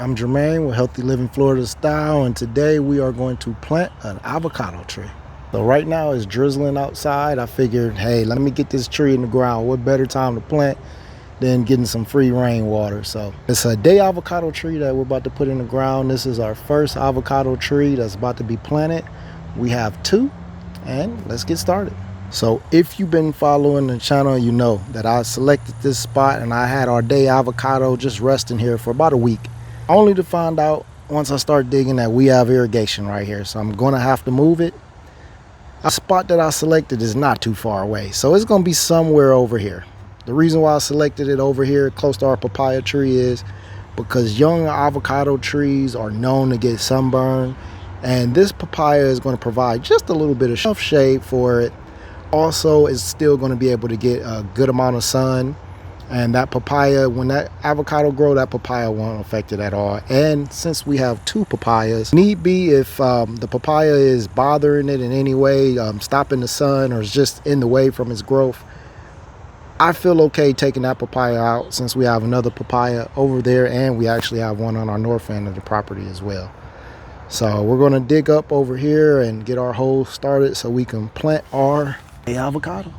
I'm Jermaine with Healthy Living Florida Style, and today we are going to plant an avocado tree. So right now it's drizzling outside. I figured, hey, let me get this tree in the ground. What better time to plant than getting some free rainwater? So it's a day avocado tree that we're about to put in the ground. This is our first avocado tree that's about to be planted. We have two, and let's get started. So if you've been following the channel, you know that I selected this spot and I had our day avocado just resting here for about a week, only to find out once I start digging that we have irrigation right here. So I'm going to have to move it. A spot that I selected is not too far away, so it's going to be somewhere over here. The reason why I selected it over here close to our papaya tree is because young avocado trees are known to get sunburn, and this papaya is going to provide just a little bit of shade for it. Also, it's still going to be able to get a good amount of sun, and that papaya, when that avocado grow, that papaya won't affect it at all. And since we have two papayas, need be if the papaya is bothering it in any way, stopping the sun, or is just in the way from its growth, I feel okay taking that papaya out, since we have another papaya over there and we actually have one on our north end of the property as well. So we're going to dig up over here and get our hole started so we can plant our avocado.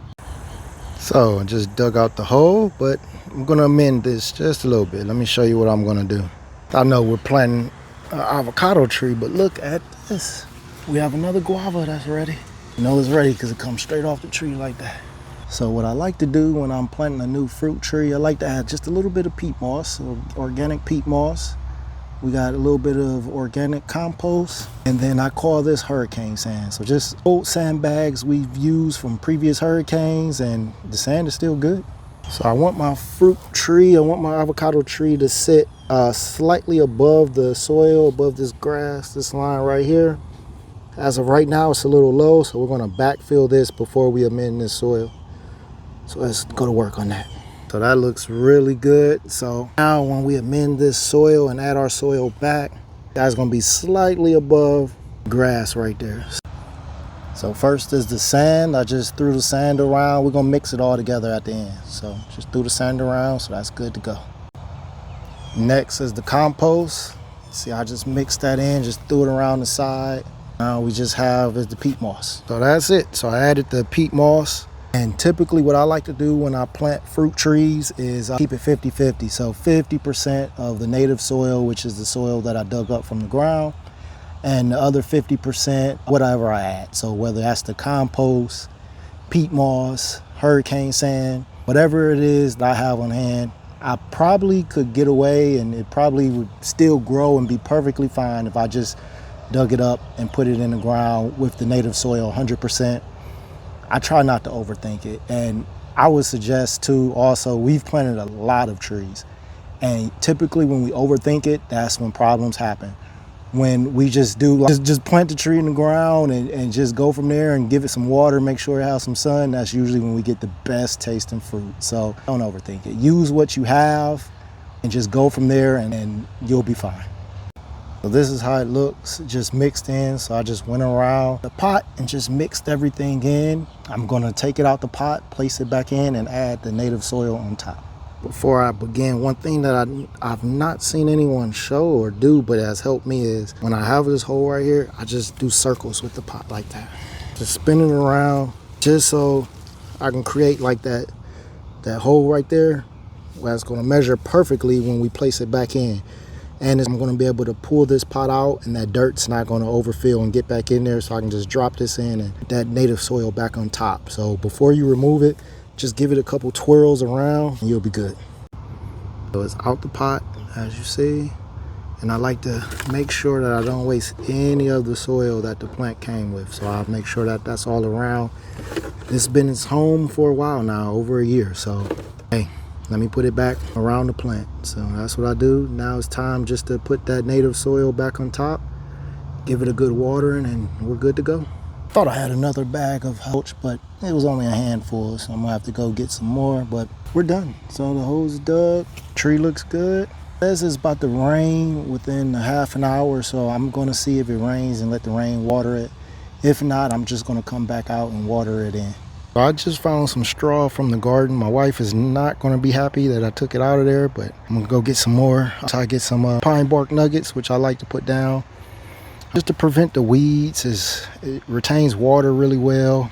So I just dug out the hole, but I'm going to amend this just a little bit. Let me show you what I'm going to do. I know we're planting an avocado tree, but look at this. We have another guava that's ready. You know it's ready because it comes straight off the tree like that. So what I like to do when I'm planting a new fruit tree, I like to add just a little bit of peat moss, or organic peat moss. We got a little bit of organic compost, and then I call this hurricane sand. So just old sandbags we've used from previous hurricanes, and the sand is still good. So I want my fruit tree, I want my avocado tree to sit slightly above the soil, above this grass, this line right here. As of right now, it's a little low, so we're gonna backfill this before we amend this soil. So let's go to work on that. So that looks really good. So now when we amend this soil and add our soil back, that's going to be slightly above grass right there. So first is the sand. I just threw the sand around. We're going to mix it all together at the end. So just threw the sand around, so that's good to go. Next is the compost. See, I just mixed that in, just threw it around the side. Now we just have is the peat moss. So that's it. So I added the peat moss. And typically what I like to do when I plant fruit trees is I keep it 50-50. So 50% of the native soil, which is the soil that I dug up from the ground, and the other 50%, whatever I add. So whether that's the compost, peat moss, hurricane sand, whatever it is that I have on hand, I probably could get away and it probably would still grow and be perfectly fine if I just dug it up and put it in the ground with the native soil 100%. I try not to overthink it. And I would suggest too, also, we've planted a lot of trees. And typically when we overthink it, that's when problems happen. When we just just plant the tree in the ground and just go from there and give it some water, make sure it has some sun, that's usually when we get the best tasting fruit. So don't overthink it. Use what you have and just go from there, and you'll be fine. So this is how it looks, just mixed in. So I just went around the pot and just mixed everything in. I'm gonna take it out the pot, place it back in, and add the native soil on top. Before I begin, one thing that I've not seen anyone show or do, but has helped me, is when I have this hole right here, I just do circles with the pot like that. Just spin it around, just so I can create like that hole right there, where it's gonna measure perfectly when we place it back in. And I'm going to be able to pull this pot out, and that dirt's not going to overfill and get back in there, so I can just drop this in and that native soil back on top. So before you remove it, just give it a couple twirls around and you'll be good. So it's out the pot, as you see. And I like to make sure that I don't waste any of the soil that the plant came with. So I'll make sure that that's all around. This has been its home for a while now, over a year. So, hey, let me put it back around the plant. So that's what I do. Now it's time just to put that native soil back on top, give it a good watering, and we're good to go. Thought I had another bag of mulch, but it was only a handful, so I'm gonna have to go get some more, but we're done. So the hole's dug, tree looks good. This is about to rain within a half an hour, so I'm gonna see if it rains and let the rain water it. If not, I'm just gonna come back out and water it in. I just found some straw from the garden. My wife is not going to be happy that I took it out of there, but I'm going to go get some more. I'll try to get some pine bark nuggets, which I like to put down just to prevent the weeds. It retains water really well.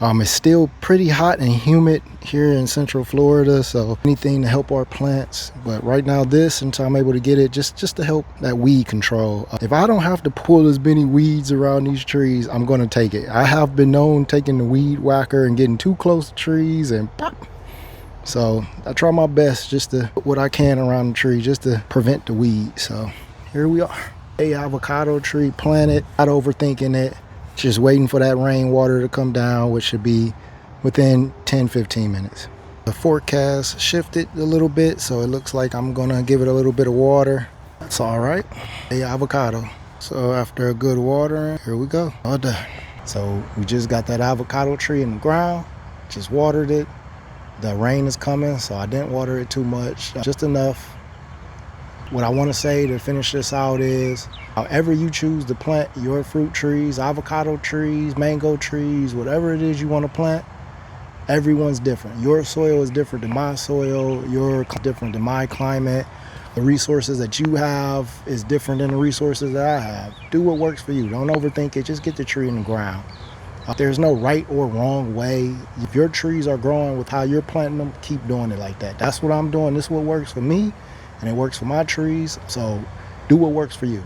It's still pretty hot and humid here in Central Florida, so anything to help our plants. But right now until I'm able to get it, just to help that weed control. If I don't have to pull as many weeds around these trees, I'm going to take it. I have been known taking the weed whacker and getting too close to trees and pop. So I try my best just to put what I can around the tree just to prevent the weeds. So here we are. A avocado tree planted, not overthinking it. Just waiting for that rainwater to come down, which should be within 10-15 minutes. The forecast shifted a little bit, so it looks like I'm gonna give it a little bit of water. That's all right. A avocado. So after a good watering, here we go. All done. So we just got that avocado tree in the ground, just watered it. The rain is coming, so I didn't water it too much, just enough. What I want to say to finish this out is, however you choose to plant your fruit trees, avocado trees, mango trees, whatever it is you want to plant, everyone's different. Your soil is different than my soil. You're different than my climate. The resources that you have is different than the resources that I have. Do what works for you. Don't overthink it. Just get the tree in the ground. There's no right or wrong way. If your trees are growing with how you're planting them, keep doing it like that. That's what I'm doing. This is what works for me, and it works for my trees. So do what works for you.